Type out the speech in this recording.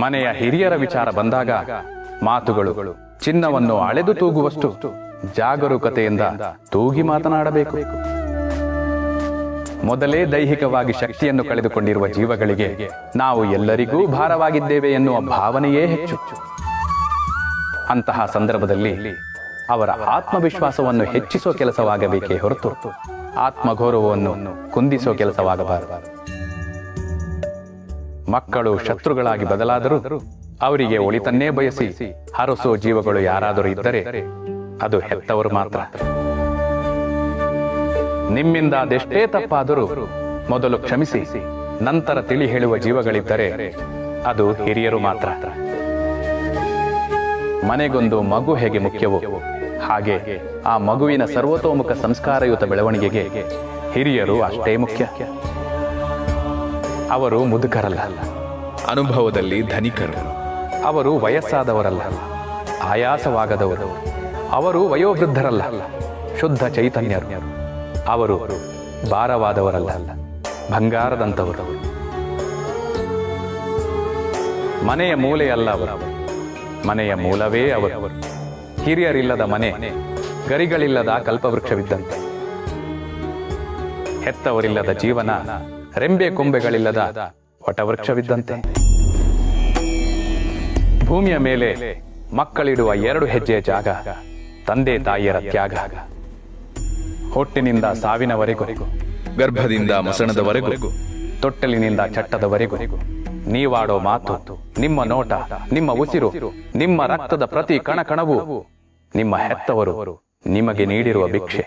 ಮನೆಯ ಹಿರಿಯರ ವಿಚಾರ ಬಂದಾಗ ಮಾತುಗಳು ಚಿನ್ನವನ್ನು ಅಳೆದು ತೂಗುವಷ್ಟು ಜಾಗರೂಕತೆಯಿಂದ ತೂಗಿ ಮಾತನಾಡಬೇಕು. ಮೊದಲೇ ದೈಹಿಕವಾಗಿ ಶಕ್ತಿಯನ್ನು ಕಳೆದುಕೊಂಡಿರುವ ಜೀವಗಳಿಗೆ ನಾವು ಎಲ್ಲರಿಗೂ ಭಾರವಾಗಿದ್ದೇವೆ ಎನ್ನುವ ಭಾವನೆಯೇ ಹೆಚ್ಚು. ಅಂತಹ ಸಂದರ್ಭದಲ್ಲಿ ಅವರ ಆತ್ಮವಿಶ್ವಾಸವನ್ನು ಹೆಚ್ಚಿಸೋ ಕೆಲಸವಾಗಬೇಕೇ ಹೊರತು ಆತ್ಮಗೌರವವನ್ನು ಕುಂದಿಸೋ ಕೆಲಸವಾಗಬಾರದು. ಮಕ್ಕಳು ಶತ್ರುಗಳಾಗಿ ಬದಲಾದರೂ ಅವರಿಗೆ ಒಳಿತನ್ನೇ ಬಯಸಿ ಹರಸೋ ಜೀವಗಳು ಯಾರಾದರೂ ಇದ್ದರೆ ಅದು ಹೆತ್ತವರು ಮಾತ್ರ. ನಿಮ್ಮಿಂದ ಅದೆಷ್ಟೇ ತಪ್ಪಾದರೂ ಮೊದಲು ಕ್ಷಮಿಸಿ ನಂತರ ತಿಳಿ ಹೇಳುವ ಜೀವಗಳಿದ್ದರೆ ಅದು ಹಿರಿಯರು ಮಾತ್ರ. ಮನೆಗೊಂದು ಮಗು ಹೇಗೆ ಮುಖ್ಯವೋ ಹಾಗೆ ಆ ಮಗುವಿನ ಸರ್ವತೋಮುಖ ಸಂಸ್ಕಾರಯುತ ಬೆಳವಣಿಗೆಗೆ ಹಿರಿಯರು ಅಷ್ಟೇ ಮುಖ್ಯ. ಅವರು ಮುದುಕರಲ್ಲ, ಅನುಭವದಲ್ಲಿ ಧನಿಕರು. ಅವರು ವಯಸ್ಸಾದವರಲ್ಲ, ಆಯಾಸವಾಗದವರು. ಅವರು ವಯೋವೃದ್ಧರಲ್ಲ, ಶುದ್ಧ ಚೈತನ್ಯರು. ಅವರು ಭಾರವಾದವರಲ್ಲ, ಬಂಗಾರದಂತವರು. ಮನೆಯ ಮೂಲೆಯಲ್ಲ ಅವರು, ಮನೆಯ ಮೂಲವೇ ಅವರು. ಹಿರಿಯರಿಲ್ಲದ ಮನೆ ಗರಿಗಳಿಲ್ಲದ ಕಲ್ಪವೃಕ್ಷವಿದ್ದಂತೆ. ಹೆತ್ತವರಿಲ್ಲದ ಜೀವನ ರೆಂಬೆ ಕೊಂಬೆಗಳಿಲ್ಲದ ವಟವೃಕ್ಷವಿದ್ದಂತೆ. ಭೂಮಿಯ ಮೇಲೆ ಮಕ್ಕಳಿಡುವ 2 ಹೆಜ್ಜೆಯ ಜಾಗ ತಂದೆ ತಾಯಿಯರ ತ್ಯಾಗ. ಹೊಟ್ಟಿನಿಂದ ಸಾವಿನವರೆಗೂ, ಗರ್ಭದಿಂದ ಮಸಣದವರೆಗೂ, ತೊಟ್ಟಲಿನಿಂದ ಚಟ್ಟದವರೆಗೂ ನೀವಾಡೋ ಮಾತು, ನಿಮ್ಮ ನೋಟ, ನಿಮ್ಮ ಉಸಿರು, ನಿಮ್ಮ ರಕ್ತದ ಪ್ರತಿ ಕಣಕಣವು ನಿಮ್ಮ ಹೆತ್ತವರು ನಿಮಗೆ ನೀಡಿರುವ ಭಿಕ್ಷೆ.